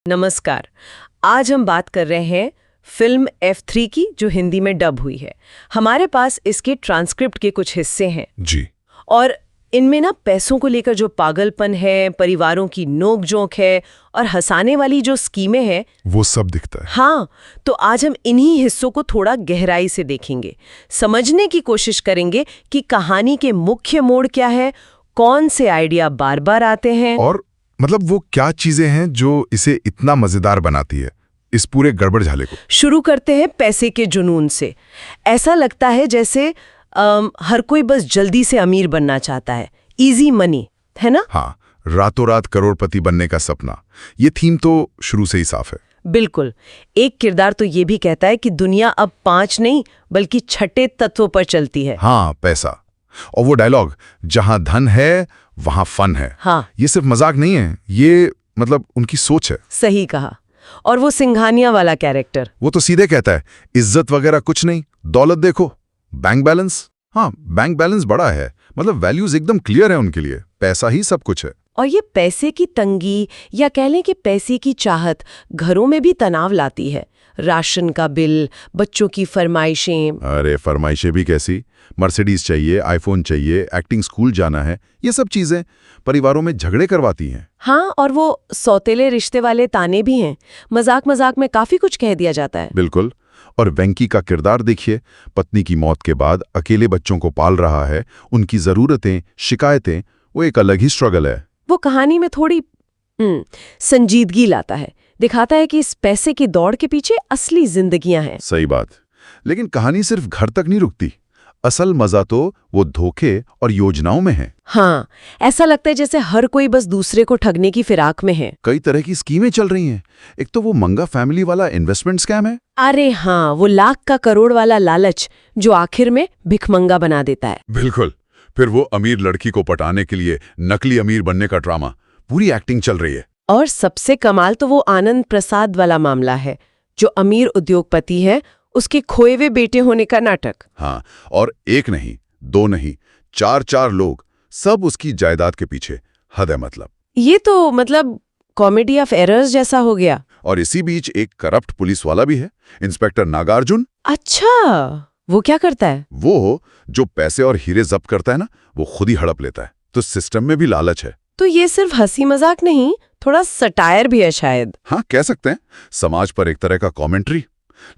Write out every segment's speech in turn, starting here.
नमस्कार। आज हम बात कर रहे हैं फिल्म F3 की, जो हिंदी में डब हुई है। हमारे पास इसके ट्रांसक्रिप्ट के कुछ हिस्से हैं जी। और इनमें ना पैसों को लेकर जो पागलपन है, परिवारों की नोक-झोंक है और हंसाने वाली जो स्कीमें हैं, वो सब दिखता है। हाँ, तो आज हम इन्हीं हिस्सों को थोड़ा गहराई से देखेंगे, समझने की कोशिश करेंगे कि कहानी के मुख्य मोड़ क्या है, कौन से आइडिया बार-बार आते हैं और मतलब वो क्या चीजें हैं जो इसे इतना मजेदार बनाती है, इस पूरे गड़बड़ झाले को। शुरू करते हैं पैसे के जुनून से। ऐसा लगता है जैसे हर कोई बस जल्दी से अमीर बनना चाहता है, इजी मनी, है ना? हाँ, रातों रात करोड़पति बनने का सपना, ये थीम तो शुरू से ही साफ है। बिल्कुल। एक किरदार तो ये भी कहता है कि दुनिया अब 5 नहीं बल्कि 6 तत्वों पर चलती है। हाँ, पैसा। और वो डायलॉग, जहां धन है वहां फन है। हाँ, ये सिर्फ मजाक नहीं है, ये मतलब उनकी सोच है। सही कहा। और वो सिंघानिया वाला कैरेक्टर, वो तो सीधे कहता है, इज्जत वगैरह कुछ नहीं, दौलत देखो, बैंक बैलेंस। हाँ, बैंक बैलेंस बड़ा है, मतलब वैल्यूज एकदम क्लियर है उनके लिए, पैसा ही सब कुछ है। और ये पैसे की तंगी या कह लें कि पैसे की चाहत घरों में भी तनाव लाती है। राशन का बिल, बच्चों की फरमाइशें। अरे फरमाइशें भी कैसी, मर्सिडीज चाहिए, आईफोन चाहिए, एक्टिंग स्कूल जाना है, ये सब चीजें परिवारों में झगड़े करवाती हैं। हाँ, और वो सौतेले रिश्ते वाले ताने भी हैं। मजाक मजाक में काफी कुछ कह दिया जाता है। बिल्कुल। और वेंकी का किरदार देखिए, पत्नी की मौत के बाद अकेले बच्चों को पाल रहा है, उनकी जरूरतें, शिकायतें, वो एक अलग ही स्ट्रगल है। वो कहानी में थोड़ी संजीदगी लाता है, दिखाता है कि इस पैसे की दौड़ के पीछे असली जिंदगियां हैं। सही बात। लेकिन कहानी सिर्फ घर तक नहीं रुकती, असल मजा तो वो धोखे और योजनाओं में है। हाँ, ऐसा लगता है जैसे हर कोई बस दूसरे को ठगने की फिराक में है। कई तरह की स्कीमें चल रही हैं। एक तो वो मंगा फैमिली वाला इन्वेस्टमेंट स्कैम है। अरे हाँ, वो लाख का करोड़ वाला लालच जो आखिर में भिखमंगा बना देता है। बिल्कुल। फिर वो अमीर लड़की को पटाने के लिए नकली अमीर बनने का ड्रामा, पूरी एक्टिंग चल रही है। और सबसे कमाल तो वो आनंद प्रसाद वाला मामला है, जो अमीर उद्योगपति है, उसके खोए हुए बेटे होने का नाटक। हाँ, और एक नहीं, दो नहीं, 4 लोग, सब उसकी जायदाद के पीछे। हद है मतलब। ये तो मतलब कॉमेडी ऑफ एरर्स जैसा हो गया। और इसी बीच एक करप्ट पुलिस वाला भी है, इंस्पेक्टर नागार्जुन। अच्छा, वो क्या करता है? वो जो पैसे और हीरे जब्त करता है ना, वो खुद ही हड़प लेता है। तो सिस्टम में भी लालच है। तो ये सिर्फ हंसी मजाक नहीं, थोड़ा सटायर भी है शायद। हाँ, कह सकते हैं, समाज पर एक तरह का कॉमेंट्री।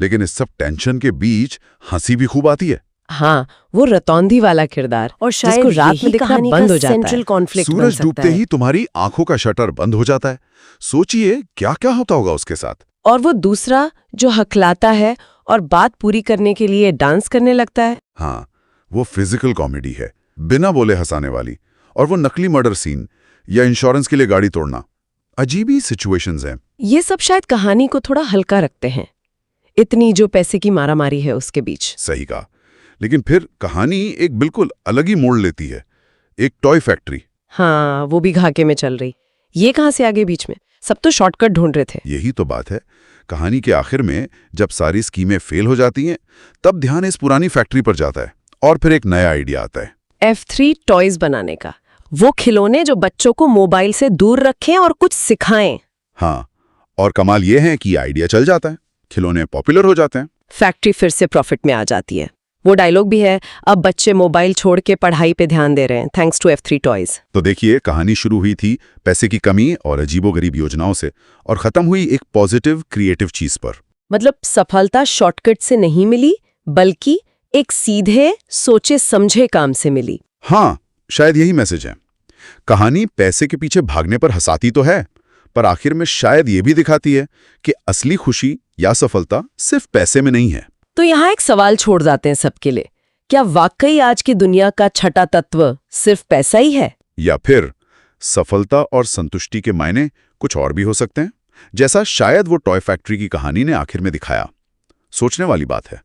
लेकिन इस सब टेंशन के बीच हंसी भी खूब आती है। हाँ, वो रतौंधी वाला किरदार, और शायद जिसको रात में दिखना बंद हो जाता है। सूरज डूबते ही तुम्हारी आंखों का शटर बंद हो जाता है। सोचिए क्या क्या होता होगा उसके साथ। और वो दूसरा जो हकलाता है और बात पूरी करने के लिए डांस करने लगता है। हाँ, वो फिजिकल कॉमेडी है, बिना बोले हंसाने वाली। और वो नकली मर्डर सीन या इंश्योरेंस के लिए गाड़ी तोड़ना, अजीब ही सिचुएशंस हैं। ये सब शायद कहानी को थोड़ा हल्का रखते हैं, इतनी जो पैसे की मारामारी है उसके बीच। सही कहा। लेकिन फिर कहानी एक बिल्कुल अलग ही मोड़ लेती है। एक टॉय फैक्ट्री। हाँ, वो भी घाके में चल रही। ये कहाँ से आगे बीच में? सब तो शॉर्टकट ढूंढ रहे थे। यही तो बात है। कहानी के आखिर में जब सारी स्कीमें फेल हो जाती हैं, तब ध्यान इस पुरानी फैक्ट्री पर जाता है और फिर एक नया आइडिया आता है। F3 टॉयज बनाने का, वो खिलौने जो बच्चों को मोबाइल से दूर रखें और कुछ सिखाएं। हाँ, और कमाल ये है कि आइडिया चल जाता है, खिलौने पॉपुलर हो जाते हैं, फैक्ट्री फिर से प्रॉफिट में आ जाती है। वो डायलॉग भी है, अब बच्चे मोबाइल छोड़ के पढ़ाई पे ध्यान दे रहे हैं, थैंक्स टू F3 टॉयज। तो देखिए, कहानी शुरू हुई थी पैसे की कमी और अजीबोगरीब योजनाओं से, और खत्म हुई एक पॉजिटिव क्रिएटिव चीज पर। मतलब सफलता शॉर्टकट से नहीं मिली, बल्कि एक सीधे सोचे समझे काम से मिली। हाँ, शायद यही मैसेज है। कहानी पैसे के पीछे भागने पर हंसाती तो है, पर आखिर में शायद ये भी दिखाती है कि असली खुशी या सफलता सिर्फ पैसे में नहीं है। तो यहाँ एक सवाल छोड़ जाते हैं सबके लिए, क्या वाकई आज की दुनिया का 6 तत्व सिर्फ पैसा ही है? या फिर सफलता और संतुष्टि के मायने कुछ और भी हो सकते हैं, जैसा शायद वो टॉय फैक्ट्री की कहानी ने आखिर में दिखाया। सोचने वाली बात है।